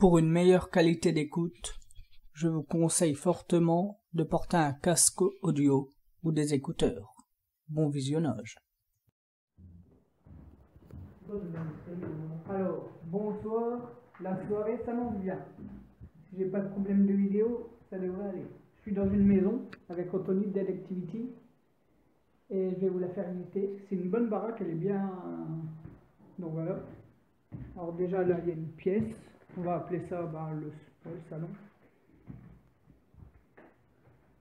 Pour une meilleure qualité d'écoute, je vous conseille fortement de porter un casque audio ou des écouteurs. Bon visionnage. Alors, bonsoir, la soirée s'annonce bien. Si j'ai pas de problème de vidéo, ça devrait aller. Je suis dans une maison avec Anthony Dead Activity et je vais vous la faire visiter. C'est une bonne baraque, elle est bien. Donc voilà. Alors déjà là il y a une pièce, on va appeler ça le salon.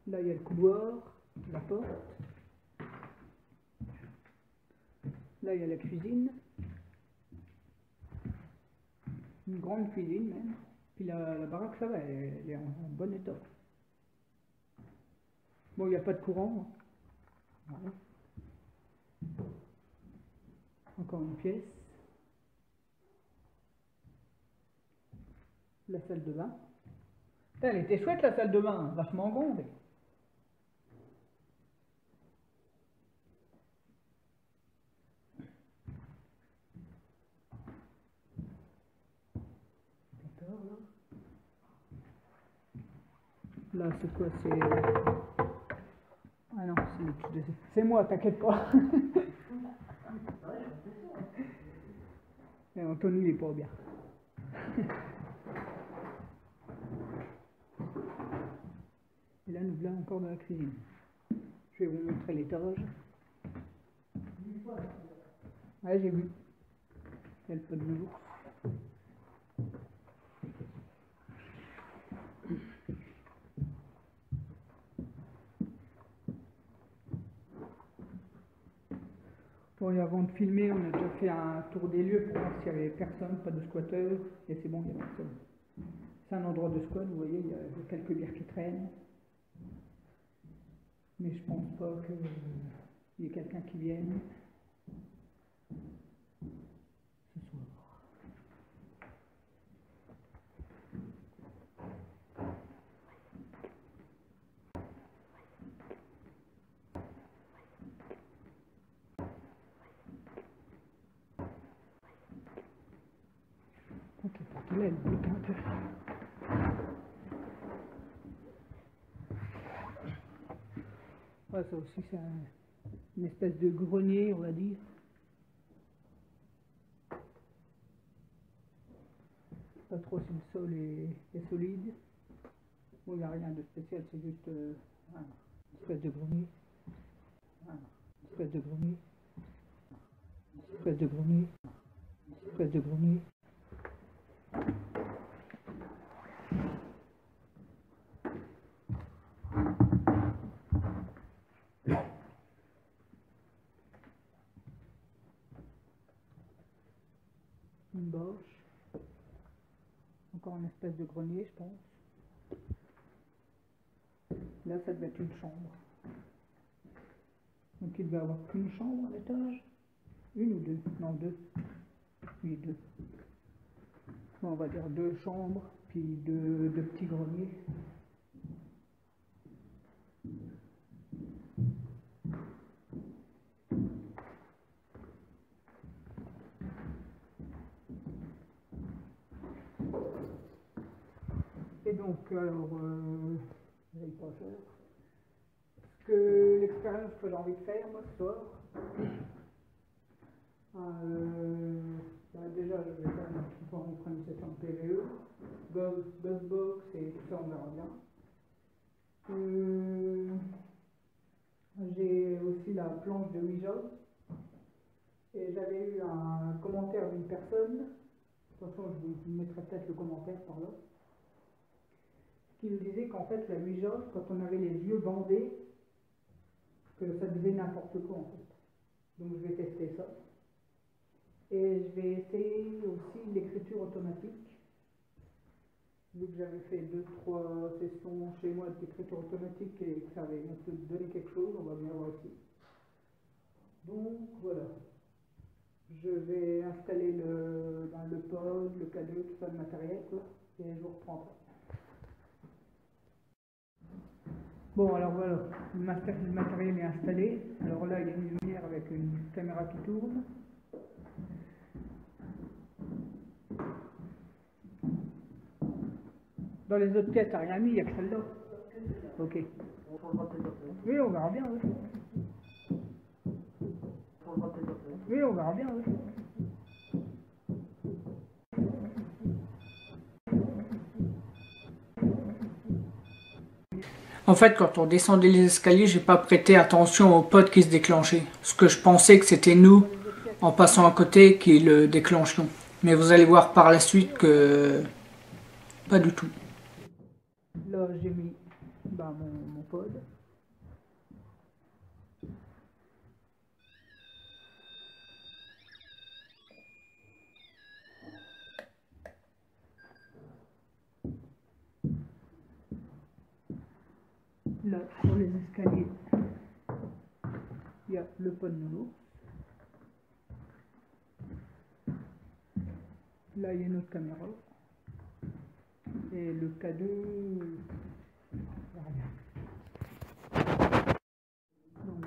Là il y a le couloir, la porte. Là il y a la cuisine. Une grande cuisine même. Puis la baraque ça va, elle est en bon état. Bon, il n'y a pas de courant. Voilà. Encore une pièce. La salle de bain. Elle était chouette la salle de bain, vachement grande. Là c'est quoi? C'est... Ah non, c'est moi, t'inquiète pas. Et Anthony il est pas bien. Et là nous voilà encore dans la cuisine. Je vais vous montrer l'étage. Ouais, j'ai vu. Il y a le pot de velours. Bon, et avant de filmer, on a déjà fait un tour des lieux pour voir s'il n'y avait personne, pas de squatteurs, et c'est bon, il n'y a personne. C'est un endroit de squat, vous voyez, il y a quelques bières qui traînent. Mais je pense pas qu'il y ait quelqu'un qui vienne ce soir. Ok, pour là, elle bouge un peu. Ouais, ça aussi, c'est une espèce de grenier, on va dire. Pas trop si le sol est solide. Bon, il n'y a rien de spécial, c'est juste une espèce de grenier. Une espèce de grenier. Une espèce de grenier. Une espèce de grenier. Une bâche. Encore une espèce de grenier, je pense. Là, ça devait être une chambre. Donc il devait y avoir qu'une chambre à l'étage. Une ou deux? Non, deux. Oui, deux. Bon, on va dire deux chambres, puis deux petits greniers. Et donc, alors, j'aille pas faire. Que l'expérience que j'ai envie de faire, moi, ce soir, déjà, je vais faire un petit peu en prendre une session de PVE, Buzzbox et tout ça, on verra bien. J'ai aussi la planche de Ouija, et j'avais eu un commentaire d'une personne, de toute façon, je vous mettrai peut-être le commentaire par là, qui nous disait qu'en fait, la Ouija, quand on avait les yeux bandés, que ça disait n'importe quoi en fait. Donc je vais tester ça. Et je vais essayer aussi l'écriture automatique. Vu que j'avais fait 2-3 sessions chez moi d'écriture automatique et que ça avait donné quelque chose, on va bien voir ici. Donc voilà. Je vais installer le pod, le K2, tout ça, le matériel, quoi, et je vous reprends. Bon, alors voilà, le matériel est installé. Alors là, il y a une lumière avec une caméra qui tourne. Dans les autres pièces, t'as rien mis, il n'y a que celle-là. Ok. Oui, on verra bien, oui. Oui, on verra bien, oui. En fait, quand on descendait les escaliers, j'ai pas prêté attention au pod qui se déclenchait. Parce que je pensais que c'était nous, en passant à côté, qui le déclenchions. Mais vous allez voir par la suite que... pas du tout. Là, j'ai mis mon pod. Là, sur les escaliers, il y a le pod nouveau. Là, il y a notre caméra. Et le K2, donc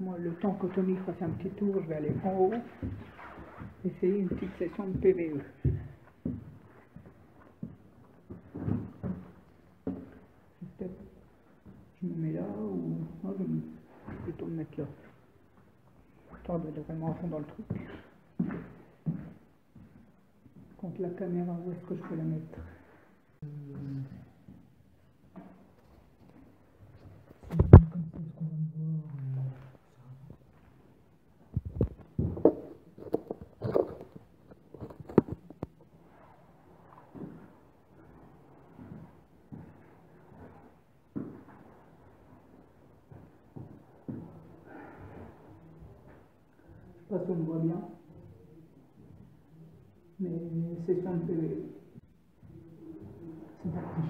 moi, le temps que Tony fasse un petit tour, je vais aller en haut, essayer une petite session de PVE. Peut-être je me mets là ou non, je vais plutôt me mettre là. Histoire d'être vraiment à fond dans le truc. Contre la caméra, où est-ce que je peux la mettre? Je sais pas si on me voit bien, mais session de PVE. C'est parti.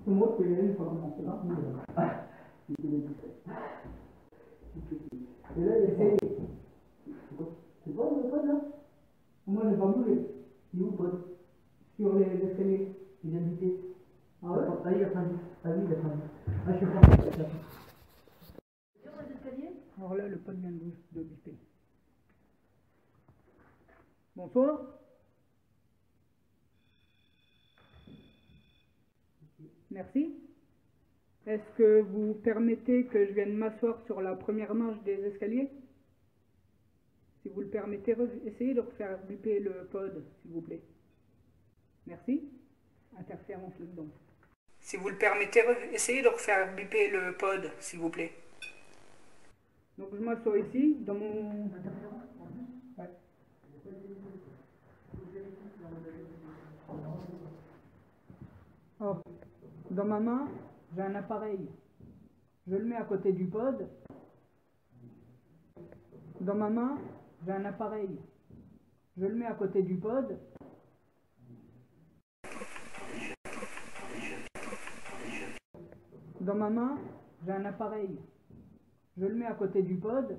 C'est moi qui l'ai pas commencé là. Et là, essayez. C'est bon le pod là? Moi j'ai pas bougé. Il est où le pod? Sur les escaliers. Il est invité. Ah ouais? Ah il a faim. Ah oui, il a faim. Ah je suis pas. Sur les escaliers? Alors là, le pod vient de biper. Bonsoir. Merci. Est-ce que vous permettez que je vienne m'asseoir sur la première marche des escaliers? Si vous le permettez, essayez de refaire biper le pod, s'il vous plaît. Merci. Interférence là-dedans. Si vous le permettez, essayez de refaire biper le pod, s'il vous plaît. Donc je m'assois ici, dans mon... Ouais. Oh. Dans ma main, j'ai un appareil. Je le mets à côté du pod. Dans ma main, j'ai un appareil. Je le mets à côté du pod. Dans ma main, j'ai un appareil. Je le mets à côté du pod.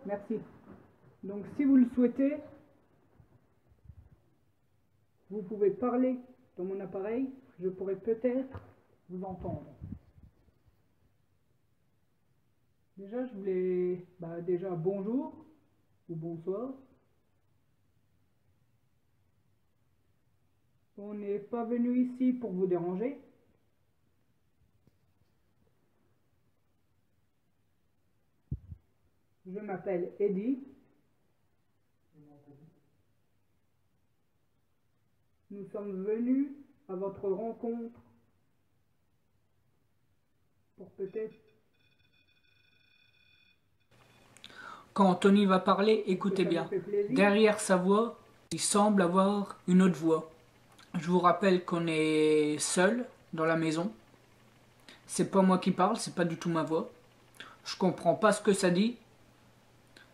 Merci. Donc si vous le souhaitez, vous pouvez parler dans mon appareil. Je pourrais peut-être vous entendre. Déjà, je voulais... déjà, bonjour ou bonsoir. On n'est pas venu ici pour vous déranger. Je m'appelle Eddie. Nous sommes venus à votre rencontre pour peut-être... Quand Tony va parler, écoutez bien. Derrière sa voix, il semble avoir une autre voix. Je vous rappelle qu'on est seul dans la maison. C'est pas moi qui parle, c'est pas du tout ma voix. Je comprends pas ce que ça dit.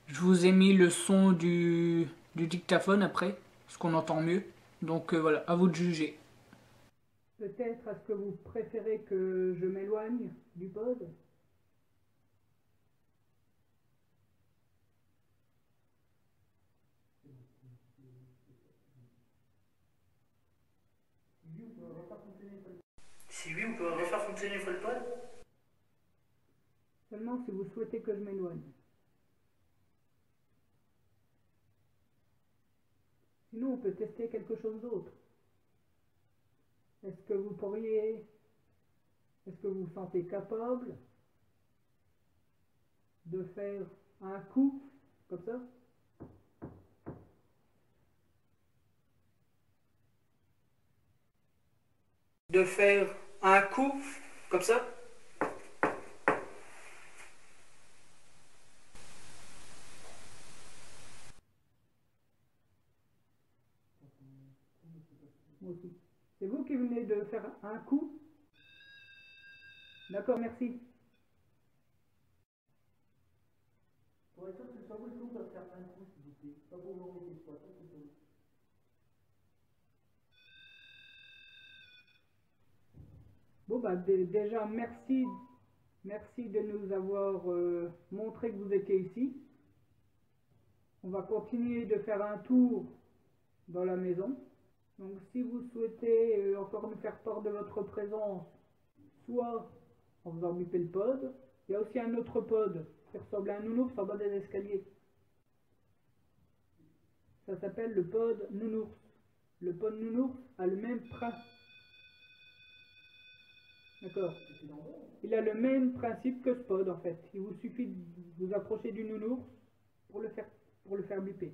Je vous ai mis le son du dictaphone après, ce qu'on entend mieux. Donc voilà, à vous de juger. Peut-être est-ce que vous préférez que je m'éloigne du pod? Si oui, on peut refaire fonctionner le pod. Seulement si vous souhaitez que je m'éloigne. Sinon, on peut tester quelque chose d'autre. Est-ce que vous pourriez, est-ce que vous vous sentez capable de faire un coup comme ça? De faire un coup comme ça. Moi aussi. C'est vous qui venez de faire un coup? D'accord, merci. Pour être sûr que ce soit vous, est-ce que vous pouvez faire un coup, s'il vous plaît? Pas pour m'embêter, soit ça, c'est tout. Bon, bah, déjà, merci de nous avoir montré que vous étiez ici. On va continuer de faire un tour dans la maison. Donc, si vous souhaitez encore nous faire part de votre présence, soit en faisant biper le pod, il y a aussi un autre pod qui ressemble à un nounours en bas des escaliers. Ça s'appelle le pod nounours. Le pod nounours a le même principe. D'accord. Il a le même principe que ce pod en fait. Il vous suffit de vous approcher du nounours pour le faire biper.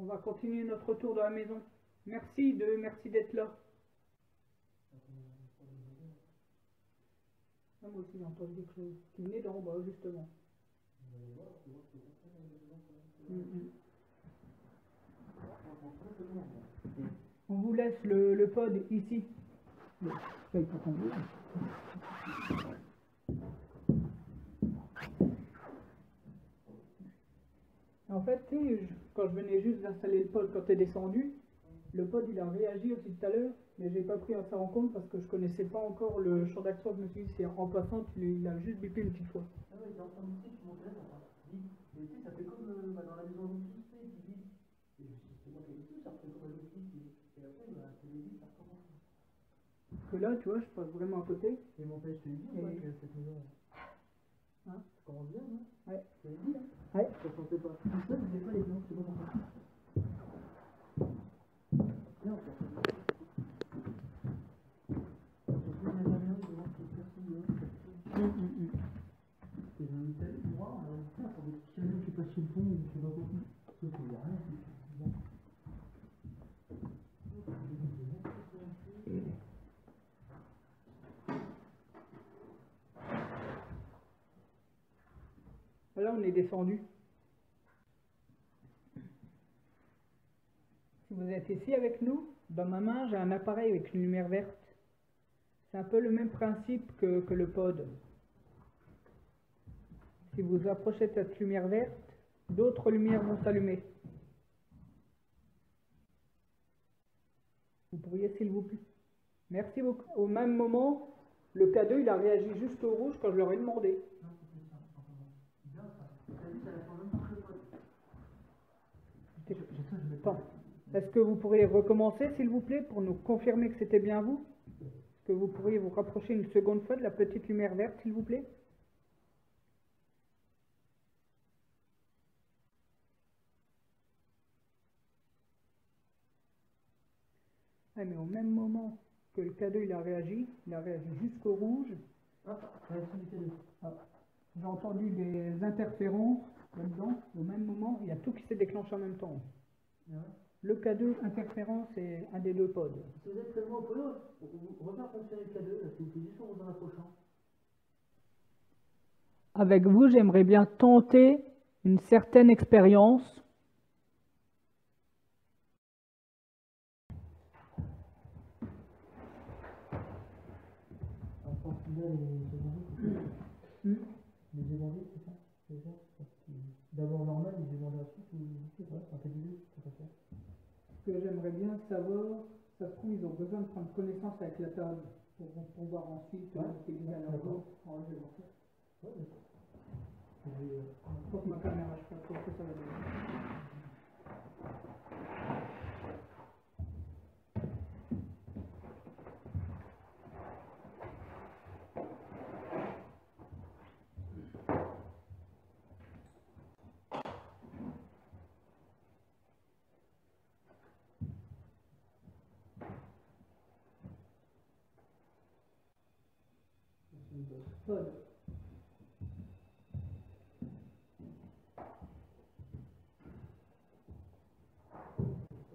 On va continuer notre tour dans la maison. Merci d'être là. Ah, moi aussi j'ai entendu quelque chose qui venait d'en bas justement. On vous laisse le pod ici. Bon, ça, il faut qu'on bouge. En fait, quand je venais juste d'installer le pod quand tu es descendu, le pod il a réagi aussi tout à l'heure, mais j'ai pas pris ça en compte parce que je connaissais pas encore le champ d'action. Je me suis dit, c'est en passant, il a juste bipé une petite fois. Ah ouais, t'es en train de monter, tu montes là, ça va. Vite. Mais tu sais, ça fait comme dans la maison d'office, tu sais, qui dit. Et je me suis dit, c'est moi qui ai dit, ça fait comme un office. Et après, bah, tu l'as dit, ça recommence. Parce que là, tu vois, je passe vraiment à côté. Et mon père, je te l'ai dit, moi, que cette maison. Hein? Ça commence bien, non? Ouais. Je te l'ai dit, hein? Ouais. Je ne sentais pas. Tout seul, je n'ai pas les blancs, c'est pas pourquoi. Bien, en fait. Et j'en ai tellement, moi, pour des petits camions qui passent sur le pont, je sais pas quoi. Sauf qu'il n'y a rien, c'est bon. Là, on est descendu. Si vous êtes ici avec nous, dans ma main, j'ai un appareil avec une lumière verte. C'est un peu le même principe que le pod. Si vous approchez de cette lumière verte, d'autres lumières vont s'allumer. Vous pourriez, s'il vous plaît. Merci beaucoup. Au même moment, le K2, il a réagi juste au rouge quand je leur ai demandé. Est-ce que vous pourriez recommencer, s'il vous plaît, pour nous confirmer que c'était bien vous? Est-ce que vous pourriez vous rapprocher une seconde fois de la petite lumière verte, s'il vous plaît? Ah, mais au même moment que le K2 il a réagi jusqu'au rouge. Ah, J'ai entendu des interférences là-dedans. Au même moment, il y a tout qui s'est déclenché en même temps. Ah ouais. Le K2 interférence est un des deux pods. Si vous êtes seulement au polo, on va faire fonctionner le K2, là, si vous faites juste en vous en approchant. Avec vous, j'aimerais bien tenter une certaine expérience. En France, là, les évangéliques, c'est ça? Les évangéliques, c'est ça? C'est ça? savoir, ça se trouve, ils ont besoin de prendre connaissance avec la table pour pouvoir ensuite utiliser à leur tour. Je vais voir ça. Faut que ma caméra, je sais pas trop ce que ça va donner. Pod.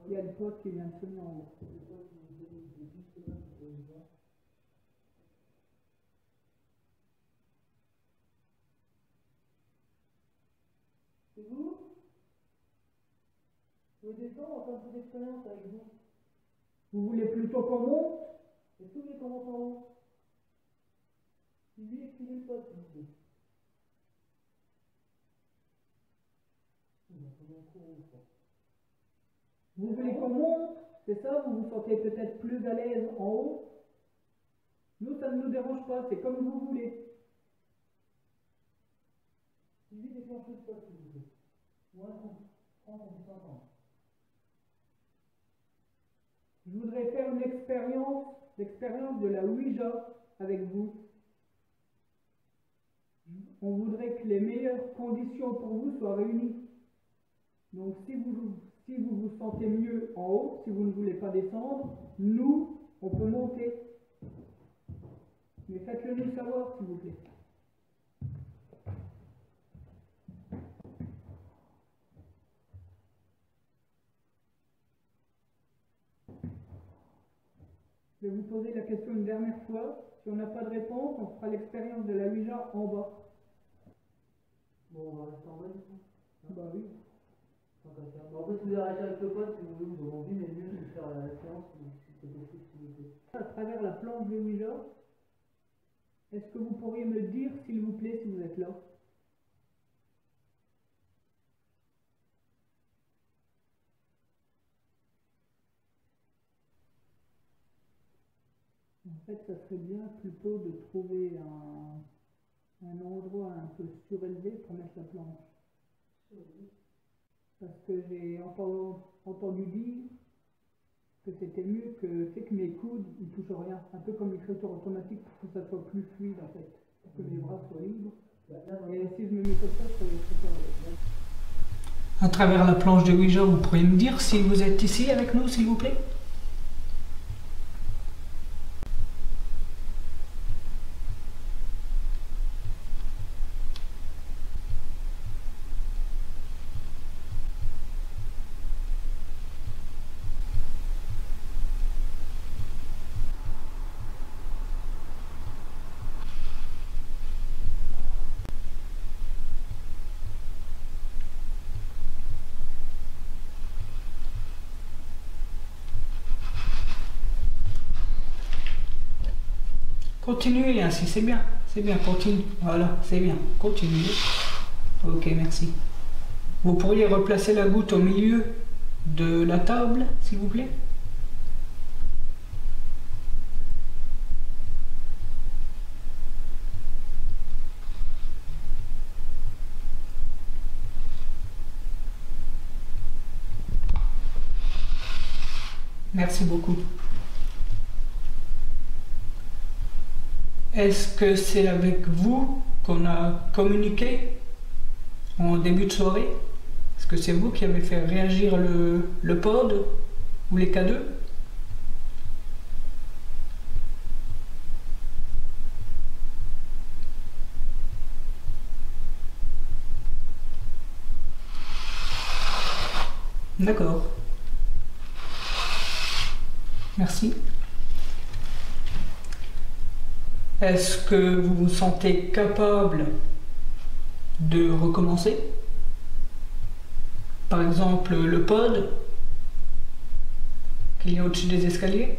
Il y a le pod qui vient de se mettre en haut. C'est vous? Je veux descendre en faire une expérience avec vous. Vous voulez plutôt qu'on monte? Est-ce que vous voulez qu'on monte en haut? Lui, expliquez le pod, s'il vous plaît. Vous voulez qu'on monte? C'est ça? Vous vous sentez peut-être plus à l'aise en haut? Nous, ça ne nous dérange pas, c'est comme vous voulez. Lui, déclenchez le pod, s'il vous plaît. Moi, on puisse entendre. Je voudrais faire une l'expérience de la Ouija avec vous. On voudrait que les meilleures conditions pour vous soient réunies. Donc si vous vous sentez mieux en haut, si vous ne voulez pas descendre, nous, on peut monter. Mais faites-le nous savoir, s'il vous plaît. Je vais vous poser la question une dernière fois. Si on n'a pas de réponse, on fera l'expérience de la Ouija en bas. Bon, on va rester en bas du coup. Bah oui. Bon, après, si vous voulez arrêter avec le pod, si vous voulez, vous avez envie, mais mieux de faire la séance si c'est possible, s'il vous plaît. À travers la planche de Ouija, est-ce que vous pourriez me dire, s'il vous plaît, si vous êtes là? En fait, ça serait bien plutôt de trouver un endroit un peu surélevé pour mettre la planche. Parce que j'ai entendu dire que c'était mieux que mes coudes ils touchent rien. Un peu comme l'écriture automatique pour que ça soit plus fluide en fait. Pour que mes bras soient libres. Et si je me mets comme ça, je peux l'écriture. À travers la planche de Ouija, vous pourriez me dire si vous êtes ici avec nous, s'il vous plaît? Continuez ainsi, c'est bien, continue. Voilà, c'est bien, continuez. Ok, merci. Vous pourriez replacer la goutte au milieu de la table, s'il vous plaît? Merci beaucoup. Est-ce que c'est avec vous qu'on a communiqué en début de soirée? Est-ce que c'est vous qui avez fait réagir le pod ou les K2? D'accord. Merci. Est-ce que vous vous sentez capable de recommencer? Par exemple, le pod qu'il y a au-dessus des escaliers?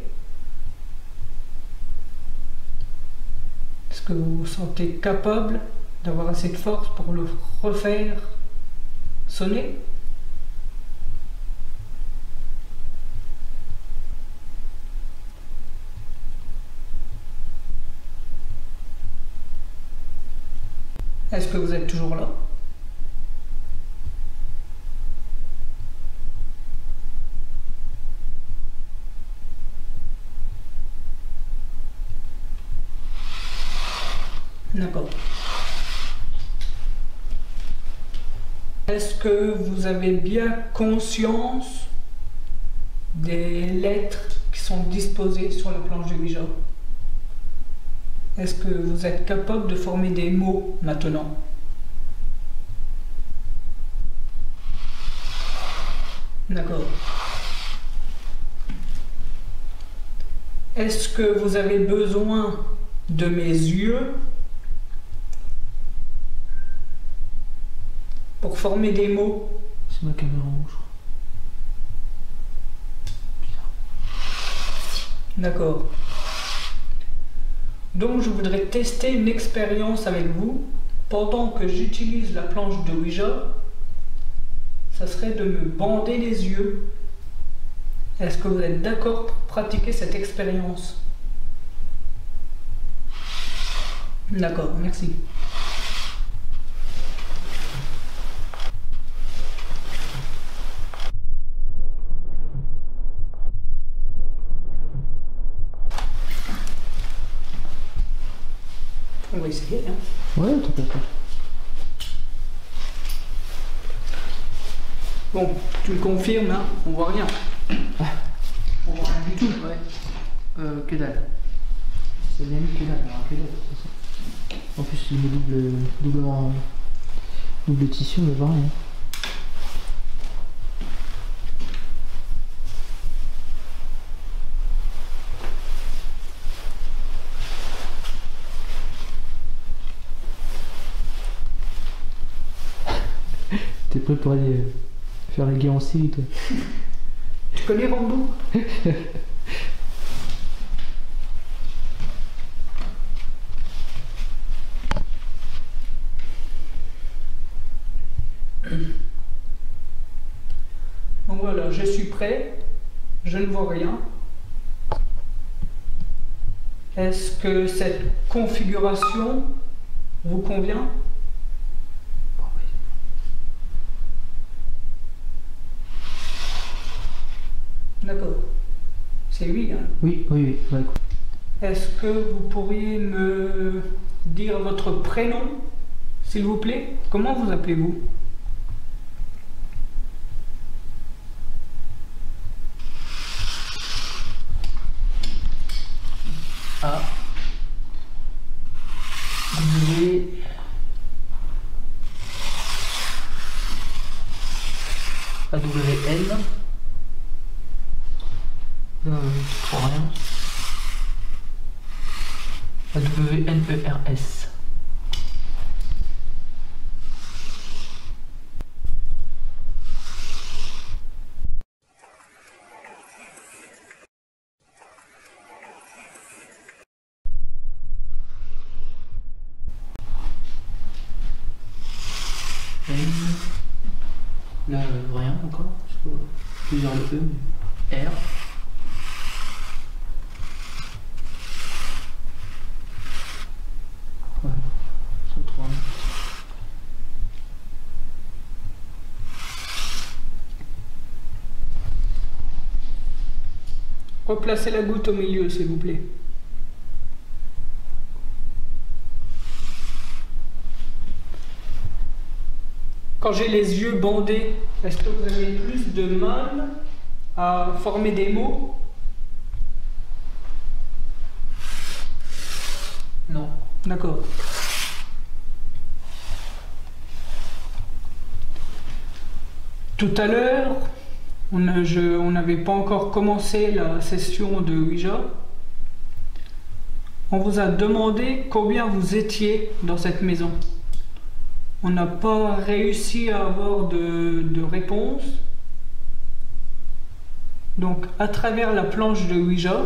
Est-ce que vous vous sentez capable d'avoir assez de force pour le refaire sonner? Est-ce que vous êtes toujours là? D'accord. Est-ce que vous avez bien conscience des lettres qui sont disposées sur la planche de Ouija? Est-ce que vous êtes capable de former des mots maintenant? D'accord. Est-ce que vous avez besoin de mes yeux pour former des mots? C'est ma caméra rouge. D'accord. Donc je voudrais tester une expérience avec vous. Pendant que j'utilise la planche de Ouija, ça serait de me bander les yeux. Est-ce que vous êtes d'accord pour pratiquer cette expérience? D'accord, merci. On va essayer, hein. Ouais, t'as pas. Bon, tu me confirmes, hein, on voit rien. On voit rien du tout. Ouais. Que dalle. C'est bien que dalle, alors que dalle, de toute façon. En plus, il met double tissu, on ne voit rien. T'es prêt pour aller faire la guerre en Syrie, toi? Tu connais Rambo? Donc voilà, je suis prêt, je ne vois rien. Est-ce que cette configuration vous convient? D'accord. C'est oui, hein? Oui, oui, oui. Ouais. Est-ce que vous pourriez me dire votre prénom, s'il vous plaît? Comment vous appelez-vous? A W A W N pour rien. A W N E R S. Là, rien encore, parce que plusieurs le E, mais R. Ouais, ça trouve rien. Replacez la goutte au milieu, s'il vous plaît. Quand j'ai les yeux bandés, est-ce que vous avez plus de mal à former des mots? Non. D'accord. Tout à l'heure, on n'avait pas encore commencé la session de Ouija. On vous a demandé combien vous étiez dans cette maison. On n'a pas réussi à avoir de réponse. Donc, à travers la planche de Ouija,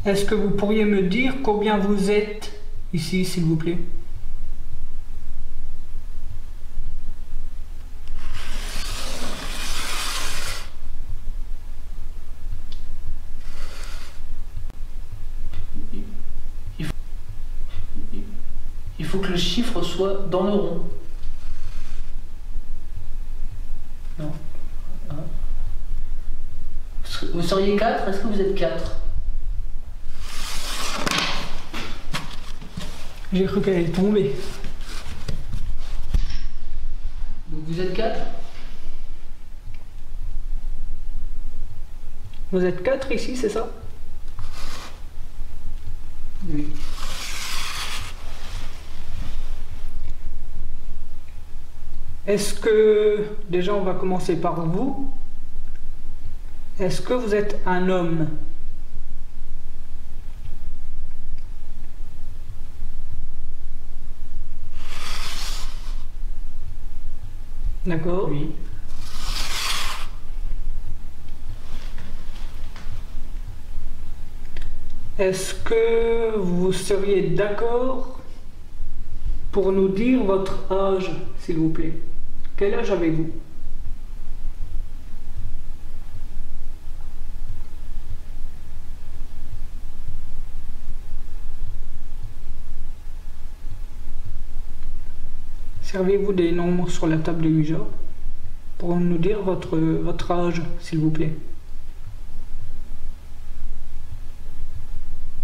est-ce que vous pourriez me dire combien vous êtes ici, s'il vous plaît? faut que le chiffre soit dans le rond. Non. Un. Vous seriez 4? Est-ce que vous êtes 4? J'ai cru qu'elle allait tomber. Donc vous êtes 4? Vous êtes 4 ici, c'est ça? Oui. Est-ce que, déjà on va commencer par vous, est-ce que vous êtes un homme? D'accord? Oui. Est-ce que vous seriez d'accord pour nous dire votre âge, s'il vous plaît? Quel âge avez-vous? Servez-vous des nombres sur la table de Ouija pour nous dire votre âge, s'il vous plaît.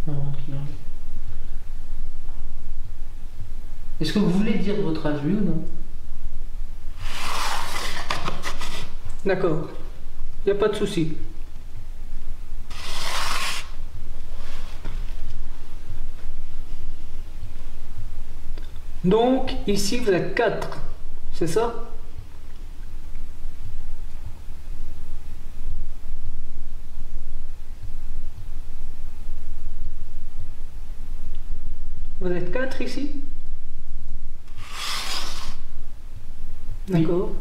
Non, est-ce que vous voulez dire votre âge, oui ou non? D'accord, il n'y a pas de souci. Donc, ici, vous êtes 4, c'est ça? Vous êtes 4 ici? D'accord.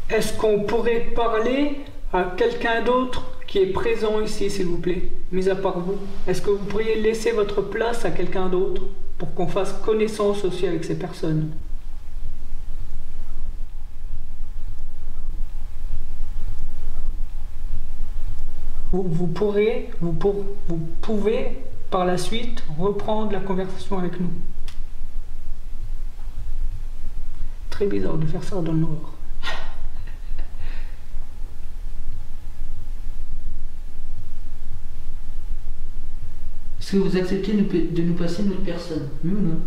Est-ce qu'on pourrait parler à quelqu'un d'autre qui est présent ici, s'il vous plaît, mis à part vous? Est-ce que vous pourriez laisser votre place à quelqu'un d'autre pour qu'on fasse connaissance aussi avec ces personnes? Vous pouvez par la suite reprendre la conversation avec nous. Très bizarre de faire ça dans le noir. Est-ce que vous acceptez de nous passer une autre personne? Oui ou non?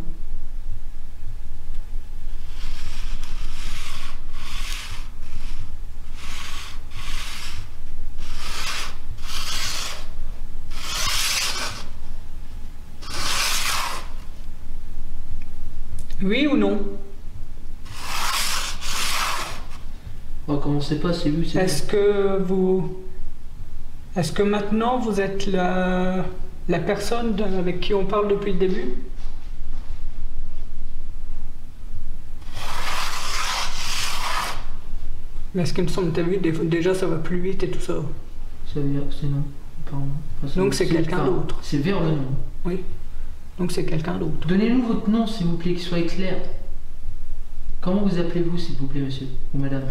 Oui ou non? On va commencer pas, c'est oui, c'est Est-ce que maintenant vous êtes la personne avec qui on parle depuis le début? Mais ce qui me semble, t'as vu, déjà ça va plus vite et tout ça. Ça veut dire c'est non. Pardon. Enfin, Donc c'est quelqu'un d'autre. C'est vers le nom. Oui. Donc c'est quelqu'un d'autre. Donnez-nous votre nom, s'il vous plaît, qu'il soit clair. Comment vous appelez-vous, s'il vous plaît, monsieur ou madame?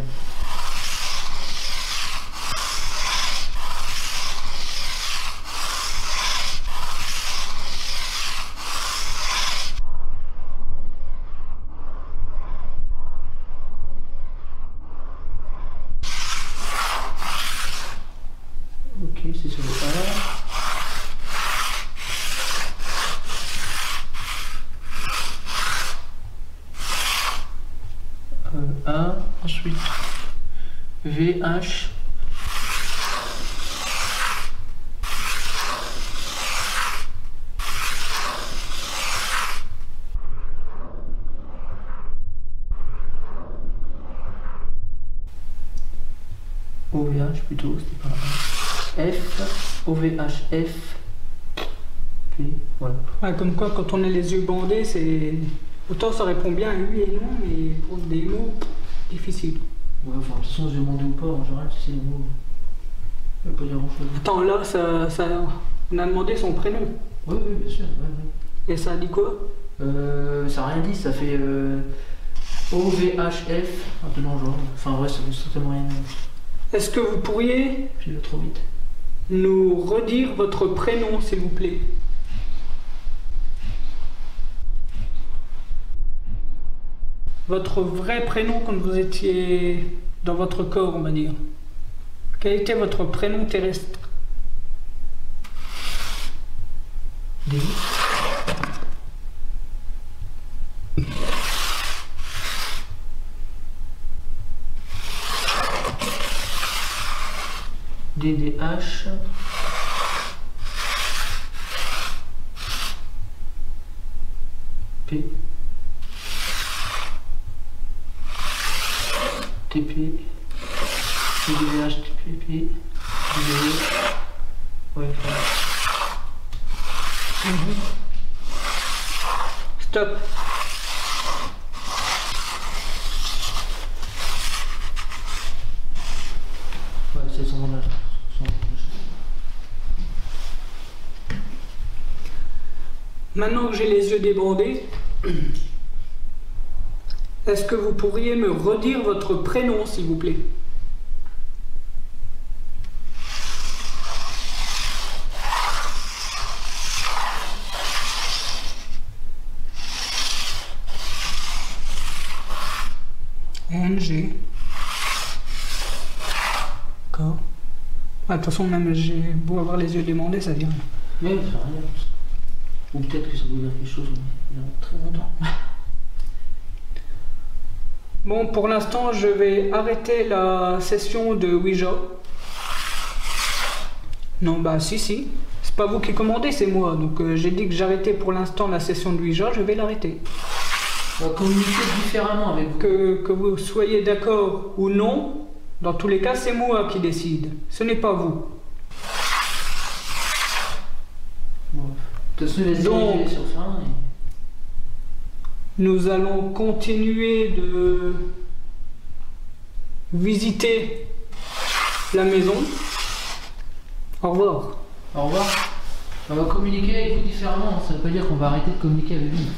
Ok, c'est sur le A. A, ensuite VH. OVH plutôt, c'était pas un. F, OVH, F. P, voilà. Ouais, comme quoi, quand on a les yeux bandés, c'est... Autant ça répond bien à oui et non, mais pour des mots difficiles. Ouais, enfin, de toute façon, se demander ou pas, en général, tu sais, les mots. Ça veut pas dire grand-chose. Attends, là, on a demandé son prénom. Oui, oui, bien sûr. Ouais, ouais. Et ça a dit quoi? Ça n'a rien dit, ça fait OVHF, un peu dans le genre. Enfin, ouais, ça veut certainement rien dire. Est-ce que vous pourriez J'ai lu trop vite. nous redire votre prénom, s'il vous plaît? votre vrai prénom quand vous étiez dans votre corps, on va dire. Quel était votre prénom terrestre? David. DDH. P. TP. DDH, TPP. DDE. Ouais, voilà. Stop. Ouais, c'est son âge. Maintenant que j'ai les yeux débandés, est-ce que vous pourriez me redire votre prénom, s'il vous plaît? NG. D'accord. Ah, de toute façon, même j'ai beau avoir les yeux débandés, ça dit rien. Mais ça fait rien. Ou peut-être que ça veut dire quelque chose, mais il y a très longtemps. Bon, pour l'instant, je vais arrêter la session de Ouija. Non, bah si. C'est pas vous qui commandez, c'est moi. Donc j'ai dit que j'arrêtais pour l'instant la session de Ouija, je vais l'arrêter. On va communiquer différemment avec vous. Que vous soyez d'accord ou non, dans tous les cas, c'est moi qui décide. Ce n'est pas vous. Bon. De toute façon, les Donc, sur ça. nous allons continuer de visiter la maison. Au revoir. Au revoir. On va communiquer avec vous différemment. Ça veut pas dire qu'on va arrêter de communiquer avec vous.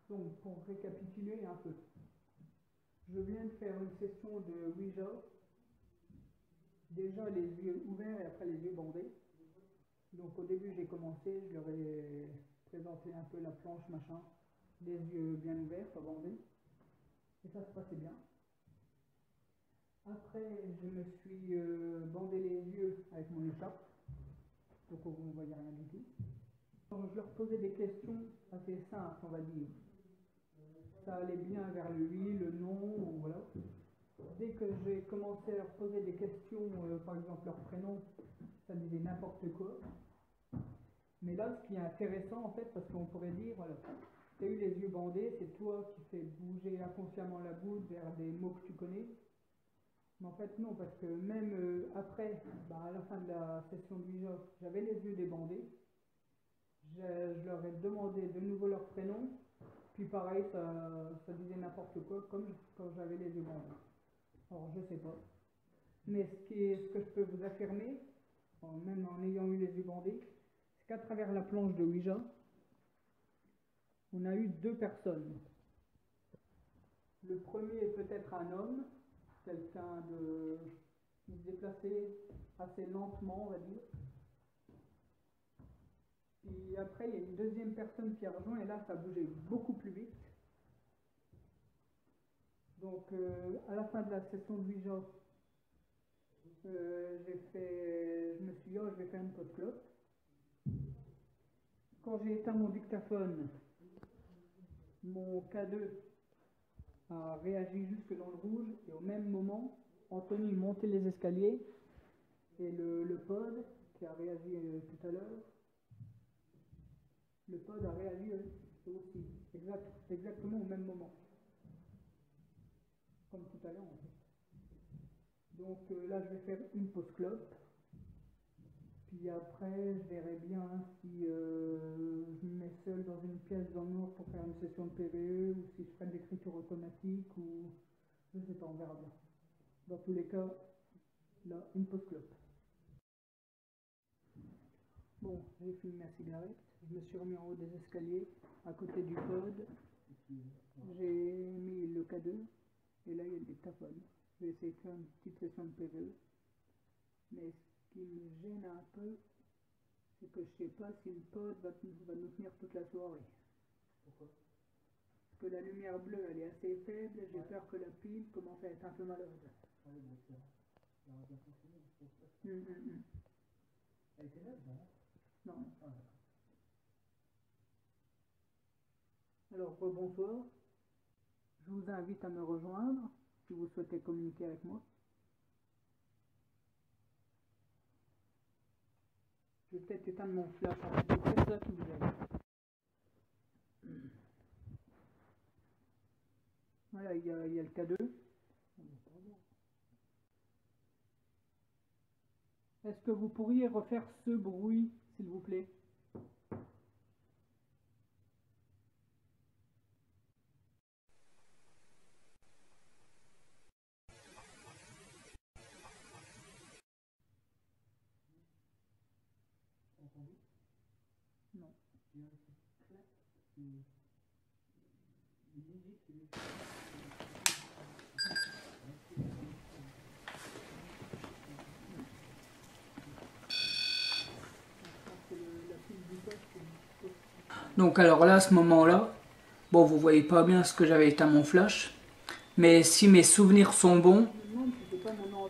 Donc, pour récapituler un peu, je viens de faire une session de Ouija, déjà les yeux ouverts et après les yeux bandés. Donc, au début, j'ai commencé, je leur ai présenté un peu la planche, machin, les yeux bien ouverts, pas bandés, et ça se passait bien. Après, je me suis bandé les yeux avec mon écharpe, donc on ne voyait rien du tout. Donc, je leur posais des questions assez simples, on va dire. Ça allait bien vers le oui, le non, ou voilà. Dès que j'ai commencé à leur poser des questions, par exemple leur prénom, ça disait n'importe quoi. Mais là, ce qui est intéressant, en fait, parce qu'on pourrait dire, voilà, tu as eu les yeux bandés, c'est toi qui fais bouger inconsciemment la bouche vers des mots que tu connais. Mais en fait, non, parce que même après, à la fin de la session de Ouija, j'avais les yeux débandés. Je leur ai demandé de nouveau leur prénom. Puis pareil, ça disait n'importe quoi, comme quand j'avais les yeux bandés. Alors, je sais pas. Mais ce que je peux vous affirmer, même en ayant eu les yeux bandés, c'est qu'à travers la planche de Ouija, on a eu deux personnes. Le premier est peut-être un homme, quelqu'un qui se déplaçait assez lentement, on va dire. Puis après, il y a une deuxième personne qui a rejoint, et là, ça a bougé beaucoup plus vite. Donc, à la fin de la session de Ouija, je me suis dit, oh, je vais faire une pause clope. Quand j'ai éteint mon dictaphone, mon K2 a réagi jusque dans le rouge, et au même moment, Anthony montait les escaliers, et le pod, qui a réagi tout à l'heure, le pod a réagi aussi, exactement au même moment. Comme tout à l'heure, en fait. Donc là, je vais faire une pause clope. Puis après, je verrai bien si je me mets seul dans une pièce dans le noir pour faire une session de PVE, ou si je ferai de l'écriture automatique, ou je sais pas, on verra bien. Dans tous les cas, là, une pause clope. Bon, j'ai fini ma cigarette, je me suis remis en haut des escaliers, à côté du pod, j'ai mis le K2, et là il y a le dictaphone. Je vais essayer de faire une petite session de PVE, mais ce qui me gêne un peu, c'est que je sais pas si le pod va nous tenir toute la soirée. Pourquoi? que la lumière bleue elle est assez faible, j'ai peur que la pile commence à être un peu malade. Ouais, bon, ça va bien fonctionner, je pense pas. Hum. Elle était neuve, non? Non. Ah, d'accord. Alors, bonsoir. Je vous invite à me rejoindre si vous souhaitez communiquer avec moi. Je vais peut-être éteindre mon flash. C'est peut-être ça qui vous aide. Voilà, il y a le K2. Est-ce que vous pourriez refaire ce bruit, s'il vous plaît? Entendu? Non. Il y a un petit clap qui léger qui lui Donc alors là, à ce moment-là, bon, vous voyez pas bien ce que j'avais éteint mon flash, mais si mes souvenirs sont bons,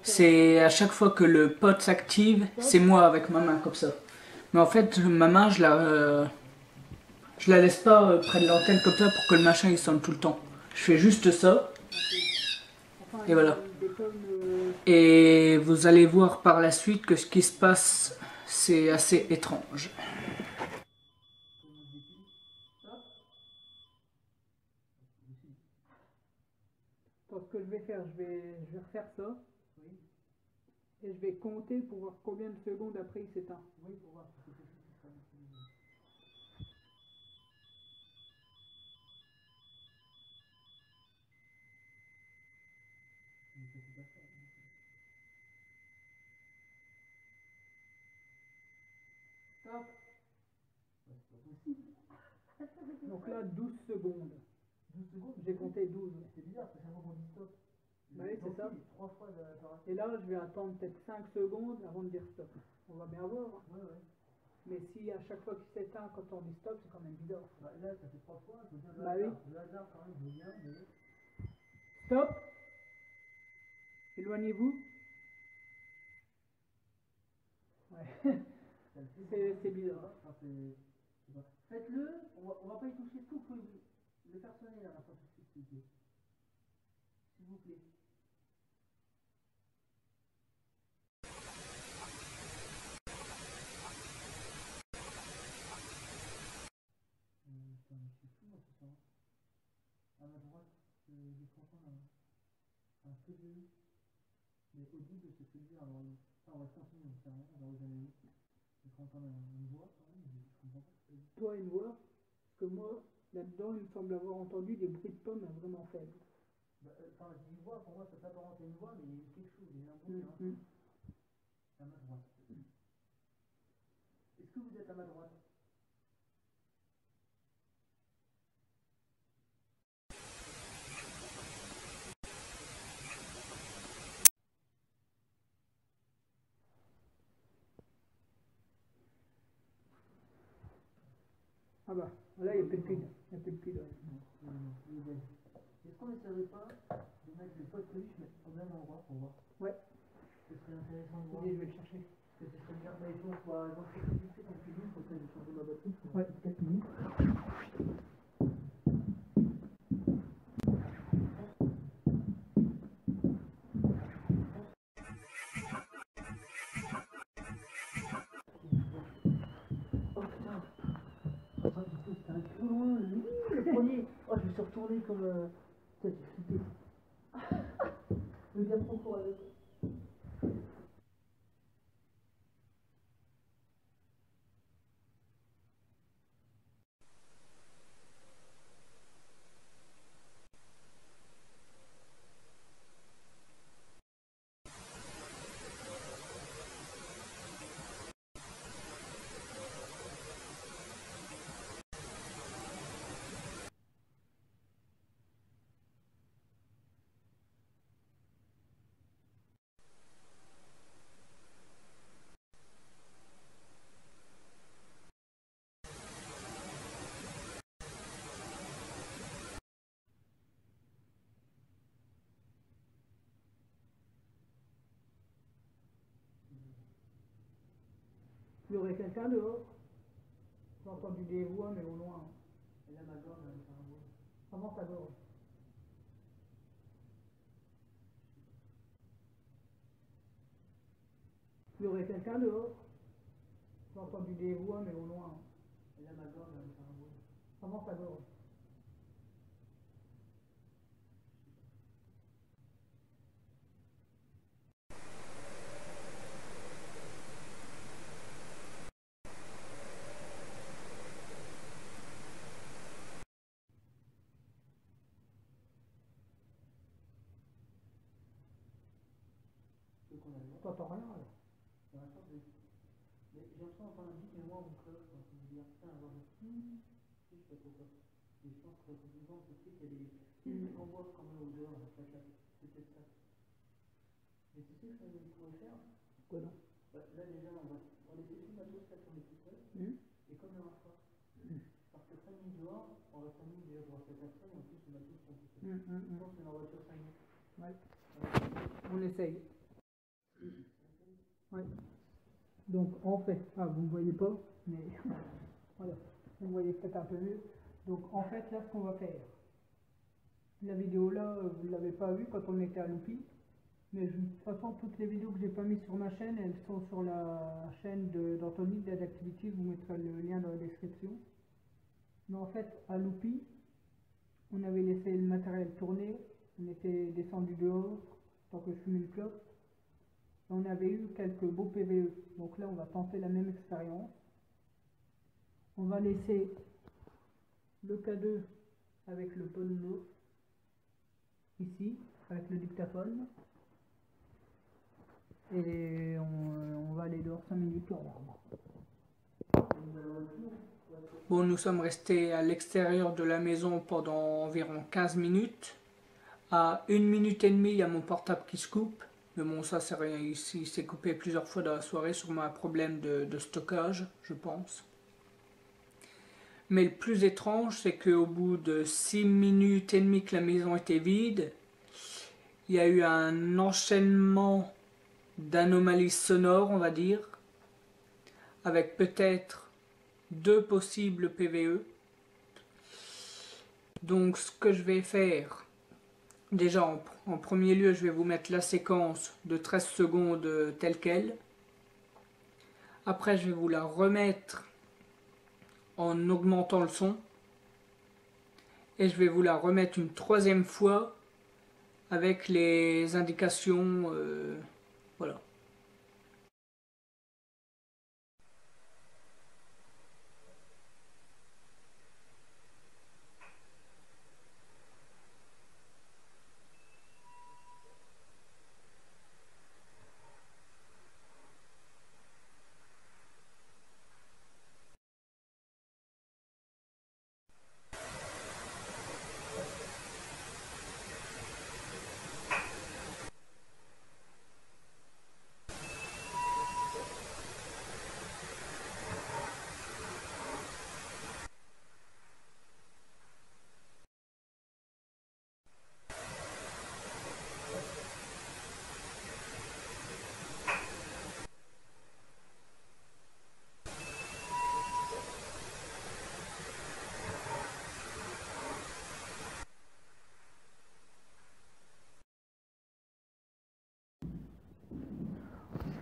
c'est à chaque fois que le pod s'active, c'est moi avec ma main comme ça. Mais en fait, ma main, je la laisse pas près de l'antenne comme ça pour que le machin il sonne tout le temps. Je fais juste ça. Et voilà. Et vous allez voir par la suite que ce qui se passe, c'est assez étrange. Donc, ce que je vais faire, je vais refaire ça. Oui. Et je vais compter pour voir combien de secondes après il s'éteint. Oui, pour voir si c'est quelque chose qui sera disponible. Mais ça, c'est pas ça. Stop. Ouais, c'est pas possible. Donc là, 12 secondes. 12 secondes? J'ai compté 12. C'est bizarre, parce que chaque fois qu'on dit stop. Bah oui, c'est ça. 3 fois d'apparaître. Et là, je vais attendre peut-être 5 secondes avant de dire stop. On va bien voir. Ouais, ouais. Mais si à chaque fois qu'il s'éteint, quand on dit stop, c'est quand même bizarre. Bah, là, ça fait 3 fois. Je veux dire, Bah oui. Le hasard, quand même, je veux bien, mais. Stop. Éloignez-vous. Ouais. C'est bizarre. Enfin, faites-le, on va pas y toucher tout, faut le faire sonner là, maintenant, tout de suite, s'il vous plaît. S'il vous plaît. Putain, mais c'est fou, moi, tout ça. À ma droite, j'ai cru entendre un feu de vue. Mais audible, c'est feu de vue, alors, on va se continuer, on sait rien, on va vous analyser. J'ai cru entendre une voix, quand même, mais je comprends pas. Toi, une voix. Parce que moi, là-dedans, il me semble avoir entendu des bruits de pommes vraiment faibles. Bah, enfin, j'ai une voix, pour moi, ça s'apparente à une voix, mais il y a quelque chose, il y a un bruit, hein. À ma droite. Est-ce que vous êtes à ma droite? Ah bah, là, il n'y a plus de pile. Il n'y a plus de pile. Non. Est-ce qu'on n'essaierait pas de mettre le pot peluche mais au même endroit pour voir? Ouais. Ce serait intéressant de voir. Vas-y, je vais le chercher. Parce que ce serait bien. Mais il faut voir, donc c'est vite fait en cuisine, il faut que je change ma batterie. Ouais, 4 minutes. Oh putain! Oh putain, c'était un peu loin, le premier! Oh, je me suis retourné comme. Putain, j'ai flippé. Le gars trop court avec. Il y aurait quelqu'un dehors. J'ai entendu des voix, mais au loin. Et là, ma gorge, elle me fait un bruit. Avant ta gorge. Il y aurait quelqu'un dehors. J'ai entendu des voix, mais au loin. Et là, ma gorge, elle me fait un bruit. Avant ta gorge. Tu veux qu'on aille voir? T'entends rien là? Dans la sorte de... Mais j'ai l'impression d'entendre un bip, mais moi, mon cloche, je me dire, putain, avoir un je sais pas pourquoi. Mais je pense que quand on vend, tu sais qu'il y a des trucs qu'on voit quand même au dehors, là, c'est peut-être ça. Mais tu sais ce qu'on pourrait faire? Quoi non? Bah, là, déjà, on laisser tout le matos là sur les tout seul. Et comme la dernière fois, parce que 5 minutes dehors, on va 5 minutes déjà pour cette personne, et en plus, le matos sont tout seul. Je pense que dans la voiture 5 minutes. Ouais. On essaye. Ouais. Donc en fait, vous ne voyez pas, mais voilà, vous voyez peut-être un peu mieux. Donc en fait, là, ce qu'on va faire, la vidéo là, vous ne l'avez pas vue quand on était à Loupi, mais de toute façon, toutes les vidéos que j'ai pas mises sur ma chaîne, elles sont sur la chaîne d'Anthony de Dead Activity, je vous mettrai le lien dans la description. Mais en fait, à Loupi, on avait laissé le matériel tourner, on était descendu dehors, tant que je fumais une clope. On avait eu quelques beaux PVE, donc là on va tenter la même expérience. On va laisser le K2 avec le pono ici, avec le dictaphone, et on va aller dehors 5 minutes en l'arbre. Bon, nous sommes restés à l'extérieur de la maison pendant environ 15 minutes. À 1 minute et demie, il y a mon portable qui se coupe. Mais bon, ça c'est rien, il s'est coupé plusieurs fois dans la soirée sur un problème de stockage, je pense. Mais le plus étrange, c'est qu'au bout de 6 minutes et demie que la maison était vide, il y a eu un enchaînement d'anomalies sonores, on va dire, avec peut-être 2 possibles PVE. Donc ce que je vais faire, déjà en premier lieu, je vais vous mettre la séquence de 13 secondes telle quelle. Après, je vais vous la remettre en augmentant le son. Et je vais vous la remettre une 3e fois avec les indications. Voilà.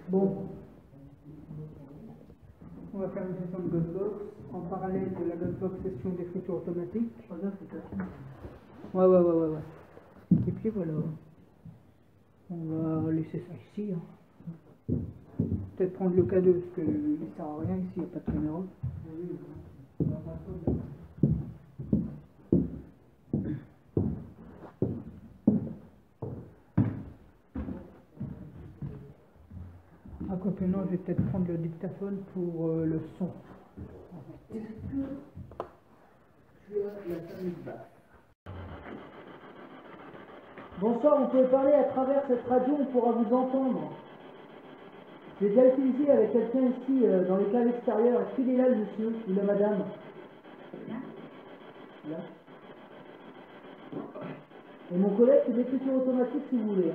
Bon, on va faire une session de Ghostbox en parallèle de la Ghostbox session d'écriture automatique. Ouais. Et puis voilà, on va laisser ça ici. Peut-être prendre le K2 parce que il sert à rien ici, il n'y a pas de caméra. Ah, quoique non, je vais peut-être prendre le dictaphone pour le son. Est-ce que tu as la famille basse? Bonsoir, vous pouvez parler à travers cette radio, on pourra vous entendre. J'ai déjà utilisé avec quelqu'un ici dans les caves extérieures. Est-ce qu'il est là, le monsieur ou la madame? Là. Et mon collègue, c'est l'écriture automatique si vous voulez.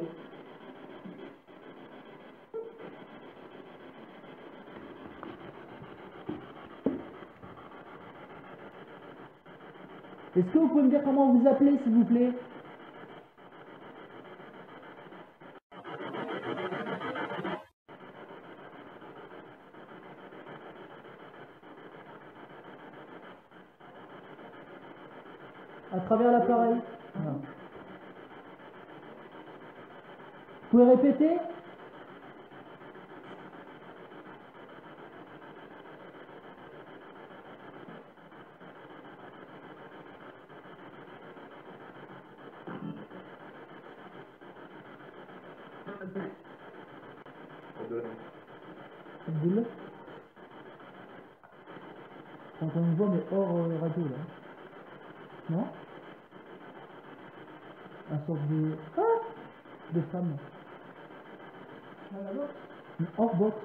Est-ce que vous pouvez me dire comment vous appelez, s'il vous plaît? À travers l'appareil. Voilà. Vous pouvez répéter? Abdul? J'entends une voix, mais hors radio, là. Non? Un sorte de... Ah! De femme. Une hors box.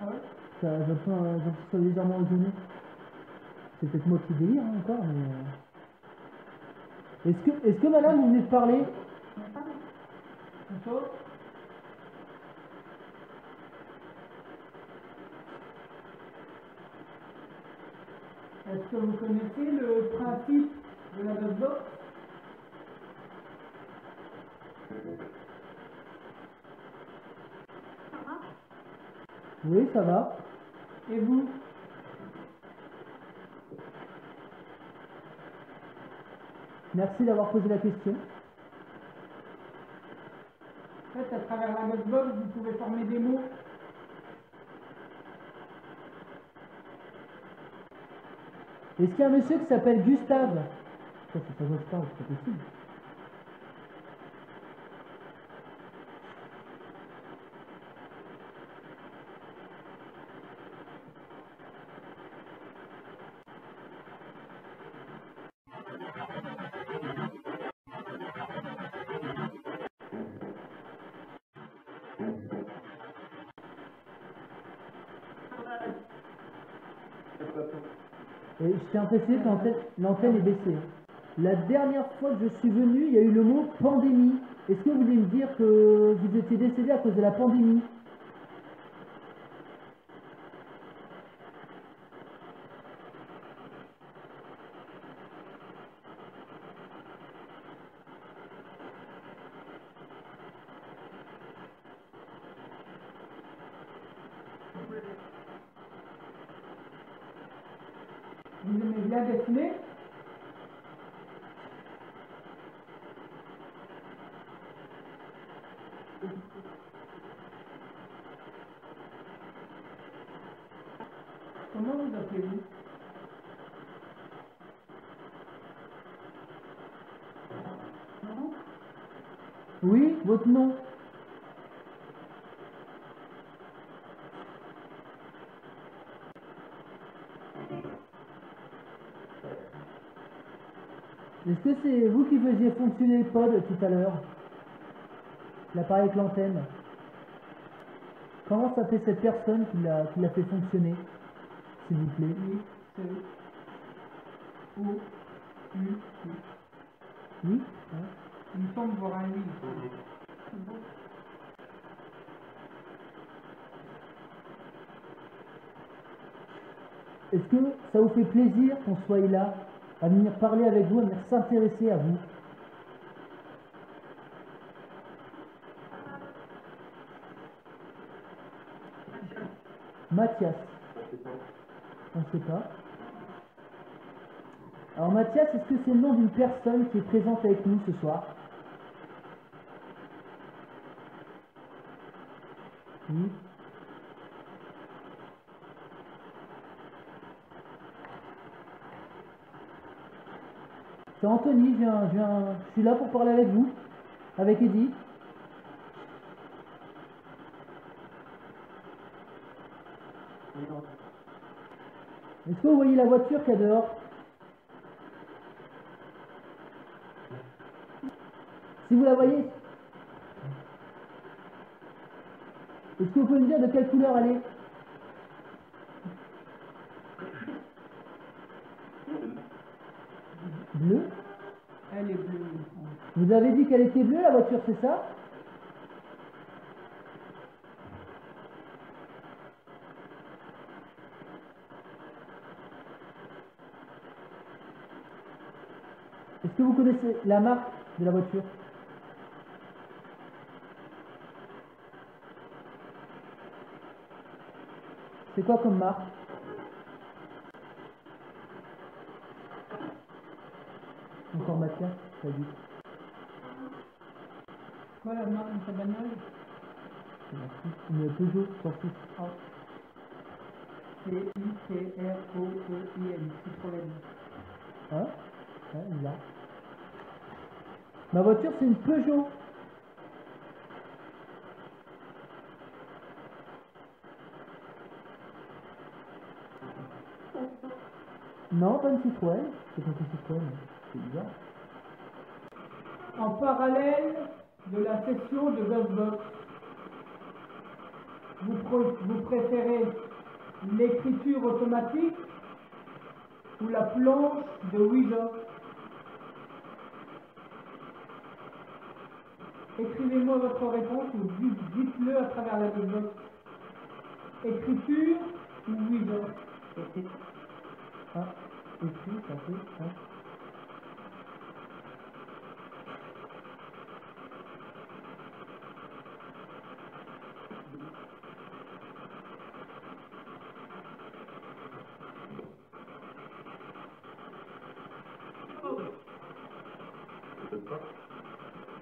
Ah ouais? J'ai l'impression ça légèrement étonné. C'est peut-être moi qui délire, hein, encore, mais... Est-ce que madame, vous venez de parler? Bonjour. Est-ce que vous connaissez le principe de la Dropbox? Oui, ça va. Et vous? Merci d'avoir posé la question. En fait, à travers la Dropbox, vous pouvez former des mots. Est-ce qu'il y a un monsieur qui s'appelle Gustave? Ça, c'est pas Gustave, c'est pas possible. Et je tiens à préciser que l'antenne est baissée. La dernière fois que je suis venu, il y a eu le mot pandémie. Est-ce que vous voulez me dire que vous étiez décédé à cause de la pandémie? Vous aimez bien dessiner? Comment vous appelez-vous? Oui, votre nom? Est-ce que c'est vous qui faisiez fonctionner le pod tout à l'heure? L'appareil avec l'antenne. Comment s'appelle cette personne qui l'a fait fonctionner, s'il vous plaît? Oui, c'est O, U, U. Oui, hein. Il me semble voir un oui. Est-ce que ça vous fait plaisir qu'on soit là, à venir parler avec vous, à venir s'intéresser à vous? Mathias. On ne sait pas. Alors Mathias, est-ce que c'est le nom d'une personne qui est présente avec nous ce soir? Oui. C'est Anthony, je suis là pour parler avec vous, avec Eddy. Est-ce que vous voyez la voiture qu'il y a dehors? Si vous la voyez, est-ce que vous pouvez me dire de quelle couleur elle est? Bleue? Elle est bleue, il me semble. Vous avez dit qu'elle était bleue la voiture, c'est ça? Est-ce que vous connaissez la marque de la voiture? C'est quoi comme marque? Encore Mathias, ça dit. Quoi la marque de ta bagnole? Une Peugeot 106. C-I-T-R-O-E-I-N, Citroën. Hein? Ouais, il l'a. Ma voiture, c'est une Peugeot. Non, pas une Citroën. C'est pas une Citroën. C'est bizarre. En parallèle de la session de Dropbox, vous préférez l'écriture automatique ou la planche de Ouija? Écrivez-moi votre réponse ou dites-le à travers la Dropbox. Écriture ou Ouija? Ah, écrit, ça fait. Hein.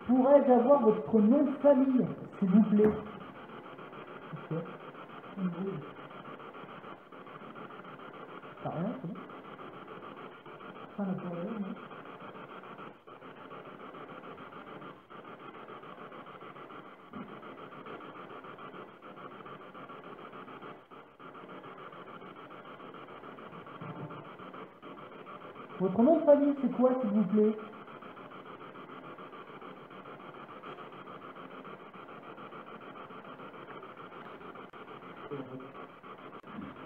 Pourrais-je avoir votre nom de famille, s'il vous plaît? Ok. T'as rien, c'est bon? Pas la parole, non? Votre nom de famille, c'est quoi, s'il vous plaît?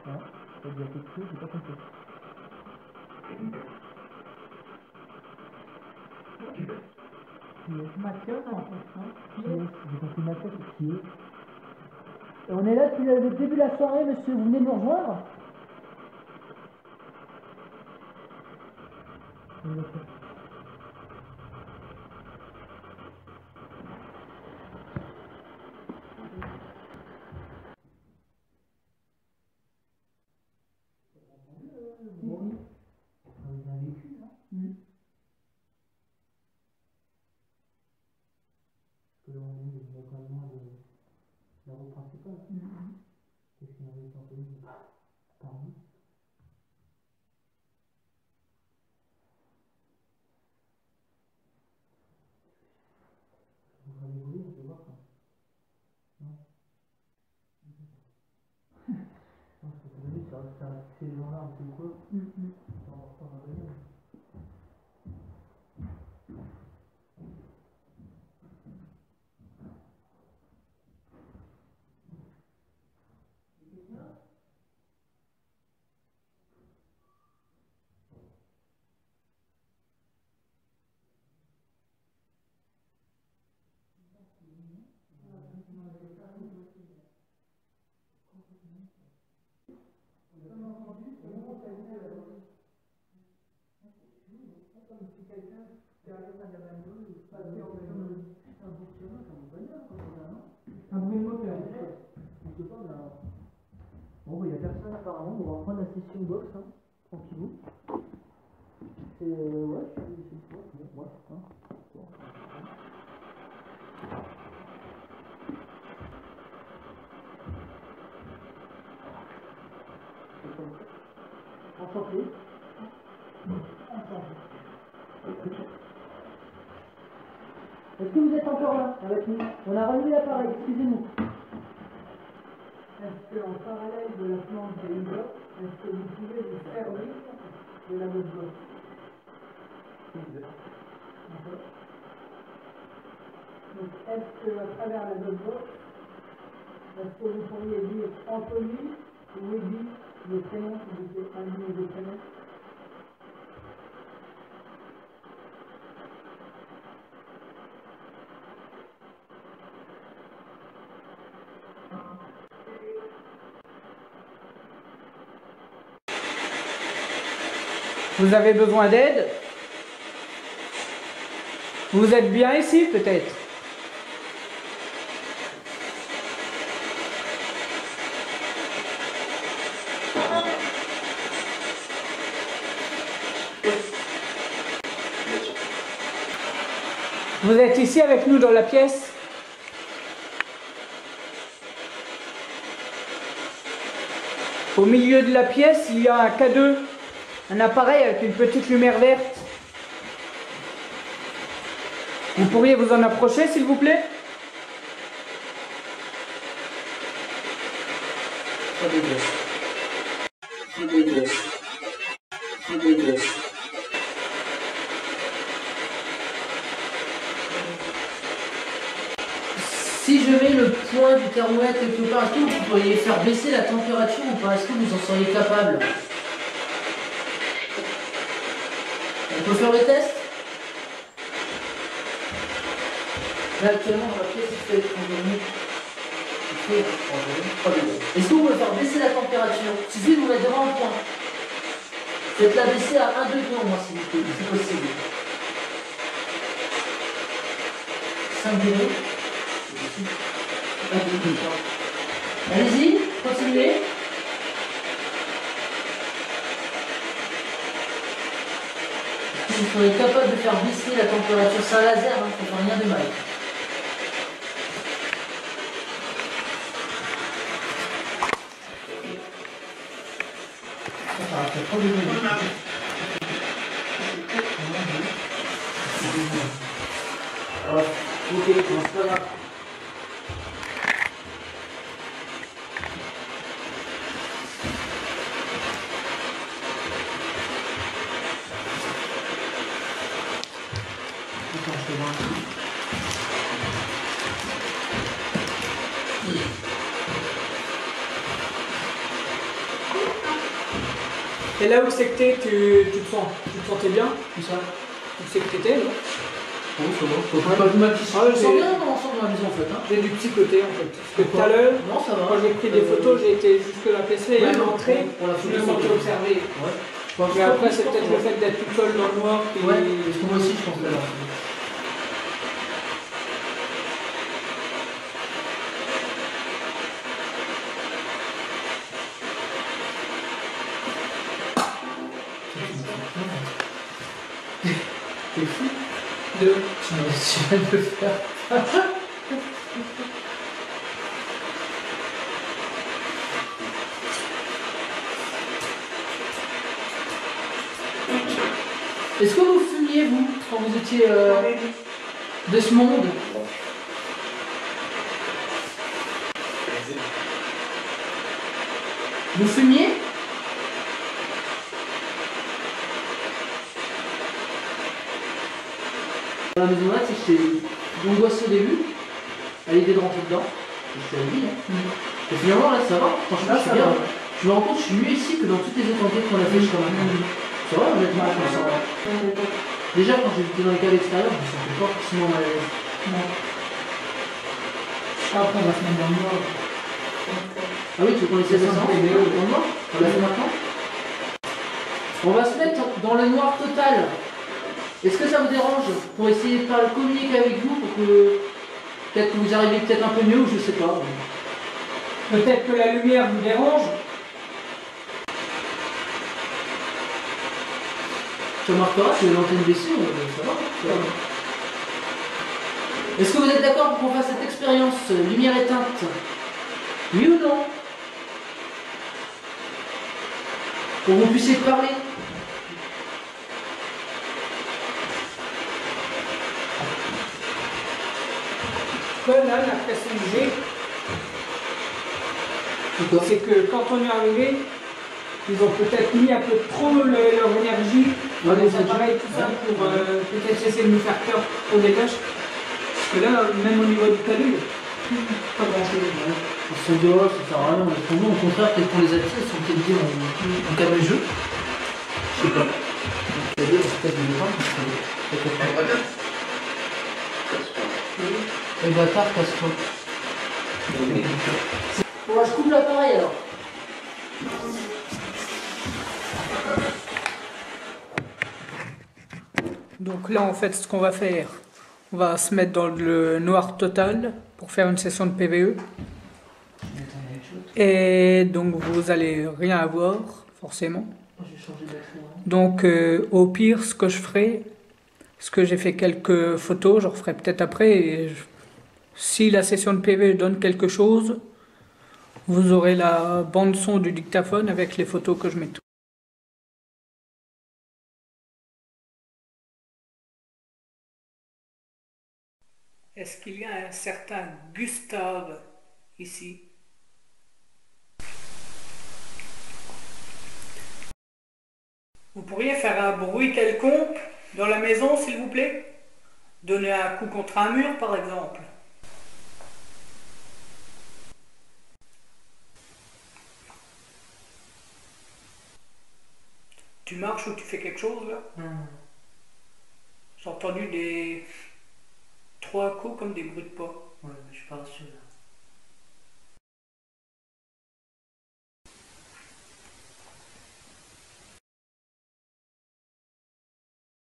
Hein? Ça veut dire quelque chose, j'ai pas compris. Qui est? Mathias, en fait. Qui est? J'ai compris Mathias, qui est? Et on est là depuis le début de la soirée, monsieur, vous venez de nous rejoindre? Oui, d'accord. La route principale. Qu'est-ce qu'il y a en pays? Pardon. Vous allez voler, on peut voir ça. Non. Non, c'est pas donné, c'est les gens-là, un peu quoi. Ça va pas la bagnole. Un bruit de moteur. Bon, il n'y a personne apparemment, on va reprendre la session box, hein, tranquillou. Et ouais, c'est bon, ouais, hein. Bon. Enchanté. Est-ce que vous êtes encore là avec nous? On a rallumé l'appareil, excusez-nous. Est-ce qu'en parallèle de la planche de Ouija, est-ce que vous pouvez vous servir de la Dropbox? Donc, est-ce que à travers la Dropbox, est-ce que vous pourriez dire Anthony ou Eddy, le prénom, s'il vous plaît, un de vos prénoms? Vous avez besoin d'aide? Vous êtes bien ici, peut-être? Vous êtes ici avec nous dans la pièce? Au milieu de la pièce, il y a un K2, un appareil avec une petite lumière verte. Vous pourriez vous en approcher, s'il vous plaît? Si je mets le point du thermomètre quelque part, est-ce que vous pourriez faire baisser la température ou pas? Est-ce que vous en seriez capable? On peut faire le test? Là actuellement dans la pièce il fait 3 degrés. Est-ce que vous pouvez faire baisser la température? Il suffit de vous mettre devant un point. Faites-la baisser à 1 degré au moins s'il vous plaît, c'est possible. 5 degrés. Allez-y, continuez. Vous serez capable de faire baisser la température. C'est un laser, hein, ça ne fait rien de mal. Ça fait 3 degrés. Ok, c'est pas grave. Et là où c'est que t'es, tu te sentais bien? Tout ça. Où c'est que t'étais, non? Oh, ça va. Faut pas de mal qui se Ah, sent bien dans l'ensemble de la maison en fait. Hein. J'ai du psychoté en fait. Parce que tout à l'heure, Non, ça va. quand j'ai pris des photos, j'ai été jusque la PC et à l'entrée, pour la je me sentais observé. Ouais. Mais après, c'est peut-être le fait d'être tout seul dans le noir qui... Ouais, parce que moi aussi je pense que là. T'es fou. Tu viens de le faire. Est-ce que vous fumiez, vous, quand vous étiez de ce monde? Vous fumiez? Dans la maison là, c'est que j'étais angoissé au début, à l'idée de rentrer dedans. Je suis allé, hein. Et finalement, là, ça va. Franchement, je suis bien. Je me rends compte que je suis mieux ici que dans toutes les autres enquêtes qu'on a fait jusqu'à maintenant. C'est vrai, honnêtement, je me sens. Déjà, quand j'étais dans les cas extérieurs, je me sentais pas forcément mal à l'aise. Après, on va se mettre dans le noir. Ah oui, tu veux qu'on essaie de ça dans le noir? On l'a fait maintenant? On va se mettre dans le noir total. Est-ce que ça vous dérange pour essayer de communiquer avec vous pour que peut-être que vous arrivez peut-être un peu mieux ou je sais pas. Peut-être que la lumière vous dérange. Tu remarqueras que l'antenne baissée, ça va. Est-ce que vous êtes d'accord pour qu'on fasse cette expérience lumière éteinte? Oui ou non? Pour que vous puissiez parler. Là, l'impression que j'ai, c'est que quand on est arrivé, ils ont peut-être mis un peu trop leur énergie dans les appareils, tout ça, pour peut-être essayer de nous faire peur au dégage. Parce que là, même au niveau du talus, pas grand-chose. Ils sont dehors, ça sert à rien. Pour nous, au contraire, peut-être qu'on les a tirés, ils sont peut-être dit en cas de jeu. Je sais pas. C'est-à-dire, peut-être des gens qui et bâtard, casse-toi. Bon, je coupe l'appareil alors. Donc là, en fait, ce qu'on va faire, On va se mettre dans le noir total pour faire une session de PVE. Mais attends, il y a autre chose. Et donc vous allez rien avoir, forcément. Oh, je vais changer de batterie. Hein. Donc au pire, ce que je ferai, parce que j'ai fait quelques photos, je referai peut-être après. Si la session de PV donne quelque chose, vous aurez la bande son du dictaphone avec les photos que je mets. Est-ce qu'il y a un certain Gustave ici? Vous pourriez faire un bruit quelconque dans la maison, s'il vous plaît? Donner un coup contre un mur, par exemple. Tu marches ou tu fais quelque chose, là? Non. J'ai entendu des... trois coups comme des bruits de pas. Ouais, mais je suis pas sûr là.